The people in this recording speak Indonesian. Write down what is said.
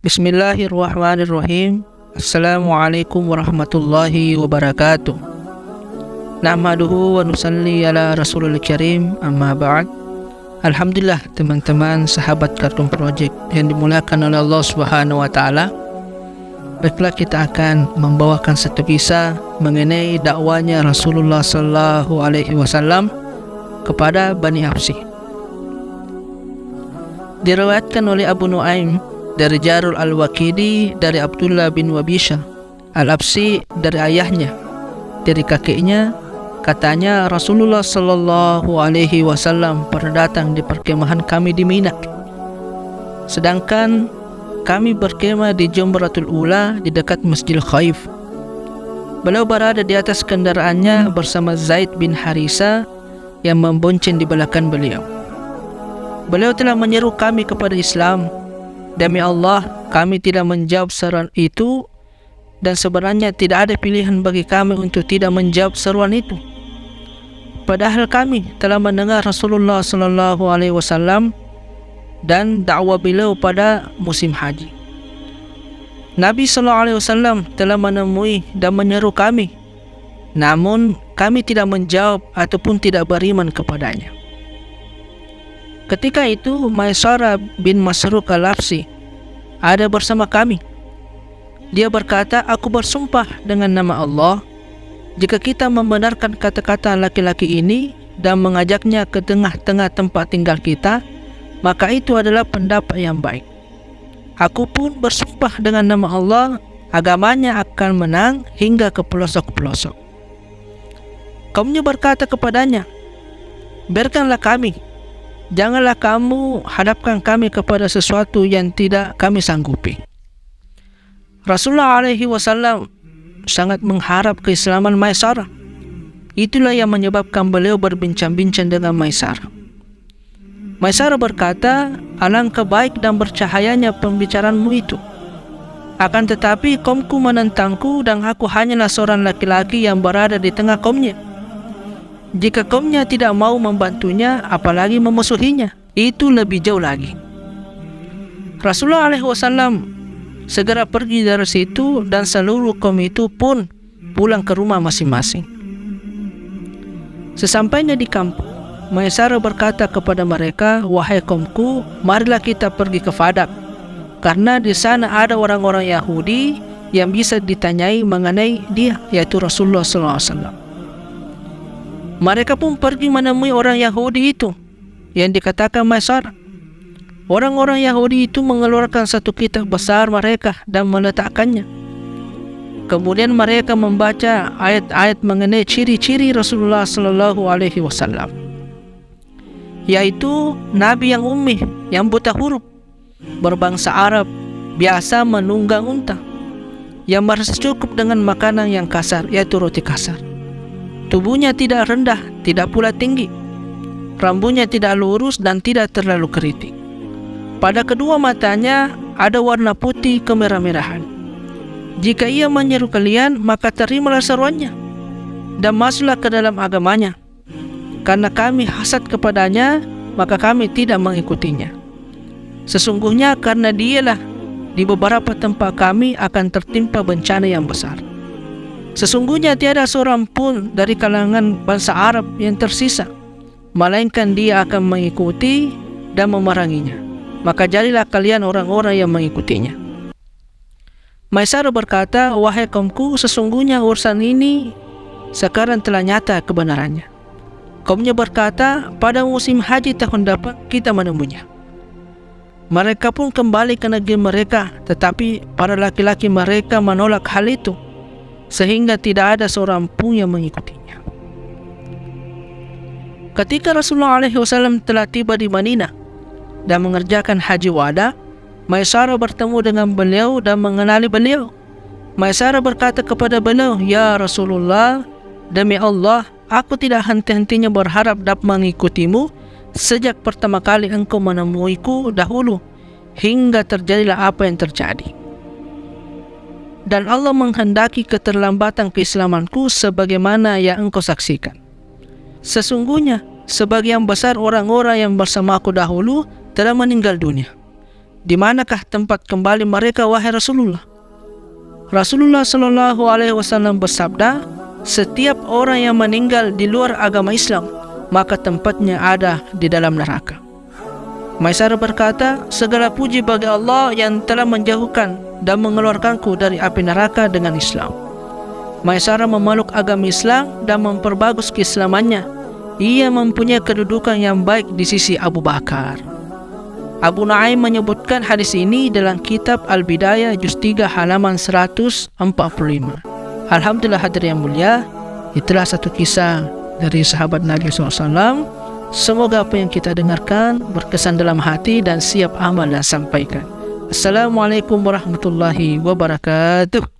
Bismillahirrahmanirrahim. Assalamualaikum warahmatullahi wabarakatuh. Nahmaduhu wa nusalli ala rasulul karim, amma ba'd. Alhamdulillah teman-teman sahabat Kartun Project yang dimuliakan oleh Allah Subhanahu wa taala. Baiklah, kita akan membawakan satu kisah mengenai dakwanya Rasulullah sallallahu alaihi wasallam kepada Bani Absi. Diriwayatkan oleh Abu Nuaim dari Jarul Al-Waqidi dari Abdullah bin Wabisha Al-Absi dari ayahnya, dari kakeknya, katanya Rasulullah sallallahu alaihi wasallam pernah datang di perkemahan kami di Mina, sedangkan kami berkemah di Jamratul Ula di dekat Masjidil Khaif. Beliau berada di atas kendaraannya bersama Zaid bin Harisa yang membonceng di belakang beliau. Beliau telah menyeru kami kepada Islam. Demi Allah, kami tidak menjawab seruan itu, dan sebenarnya tidak ada pilihan bagi kami untuk tidak menjawab seruan itu. Padahal kami telah mendengar Rasulullah sallallahu alaihi wasallam dan dakwah beliau pada musim haji. Nabi sallallahu alaihi wasallam telah menemui dan menyeru kami, namun kami tidak menjawab ataupun tidak beriman kepadanya. Ketika itu Maisarah bin Masruq Al-Absi ada bersama kami. Dia berkata, aku bersumpah dengan nama Allah, jika kita membenarkan kata-kata laki-laki ini dan mengajaknya ke tengah-tengah tempat tinggal kita, maka itu adalah pendapat yang baik. Aku pun bersumpah dengan nama Allah, agamanya akan menang hingga ke pelosok-pelosok. Kaumnya berkata kepadanya, biarkanlah kami, janganlah kamu hadapkan kami kepada sesuatu yang tidak kami sanggupi. Rasulullah alaihi wasallam sangat mengharap keislaman Maisarah. Itulah yang menyebabkan beliau berbincang-bincang dengan Maisarah. Maisarah berkata, alangkah baik dan bercahayanya pembicaraanmu itu. Akan tetapi kaumku menentangku dan aku hanyalah seorang laki-laki yang berada di tengah kaumnya. Jika kaumnya tidak mau membantunya, apalagi memusuhinya, itu lebih jauh lagi. Rasulullah SAW segera pergi dari situ dan seluruh kaum itu pun pulang ke rumah masing-masing. Sesampainya di kampung, Maisarah berkata kepada mereka, wahai kaumku, marilah kita pergi ke Fadak, karena di sana ada orang-orang Yahudi yang bisa ditanyai mengenai dia, yaitu Rasulullah SAW. Mereka pun pergi menemui orang Yahudi itu yang dikatakan Maisarah. Orang-orang Yahudi itu mengeluarkan satu kitab besar mereka dan meletakkannya. Kemudian mereka membaca ayat-ayat mengenai ciri-ciri Rasulullah sallallahu alaihi wasallam, yaitu Nabi yang ummi, yang buta huruf, berbangsa Arab, biasa menunggang unta, yang merasa cukup dengan makanan yang kasar, yaitu roti kasar. Tubuhnya tidak rendah, tidak pula tinggi. Rambutnya tidak lurus dan tidak terlalu keriting. Pada kedua matanya ada warna putih kemerah-merahan. Jika ia menyeru kalian, maka terimalah seruannya dan masuklah ke dalam agamanya. Karena kami hasad kepadanya, maka kami tidak mengikutinya. Sesungguhnya karena dialah di beberapa tempat kami akan tertimpa bencana yang besar. Sesungguhnya tiada seorang pun dari kalangan bangsa Arab yang tersisa, melainkan dia akan mengikuti dan memeranginya. Maka jadilah kalian orang-orang yang mengikutinya. Maisarah berkata, wahai kaumku, sesungguhnya urusan ini sekarang telah nyata kebenarannya. Kaumnya berkata, pada musim haji tahun depan kita menemuinya. Mereka pun kembali ke negeri mereka, tetapi para laki-laki mereka menolak hal itu, sehingga tidak ada seorang pun yang mengikutinya. Ketika Rasulullah SAW telah tiba di Madinah dan mengerjakan haji wada, Maisarah bertemu dengan beliau dan mengenali beliau. Maisarah berkata kepada beliau, ya Rasulullah, demi Allah, aku tidak henti-hentinya berharap dapat mengikutimu sejak pertama kali engkau menemuiku dahulu, hingga terjadilah apa yang terjadi. Dan Allah menghendaki keterlambatan keislamanku sebagaimana yang engkau saksikan. Sesungguhnya sebagian besar orang-orang yang bersamaku dahulu telah meninggal dunia, Di manakah tempat kembali mereka, wahai Rasulullah? Rasulullah Shallallahu Alaihi Wasallam bersabda, setiap orang yang meninggal di luar agama Islam, maka tempatnya ada di dalam neraka. Maisarah berkata, segala puji bagi Allah yang telah menjauhkan dan mengeluarkanku dari api neraka dengan Islam. Maisarah memeluk agama Islam dan memperbagus keislamannya. Ia mempunyai kedudukan yang baik di sisi Abu Bakar. Abu Nu'aim menyebutkan hadis ini dalam kitab Al-Bidayah juz 3 halaman 145. Alhamdulillah hadirin yang mulia, itulah satu kisah dari sahabat Nabi SAW. Semoga apa yang kita dengarkan berkesan dalam hati dan siap amal dan sampaikan. Assalamualaikum warahmatullahi wabarakatuh.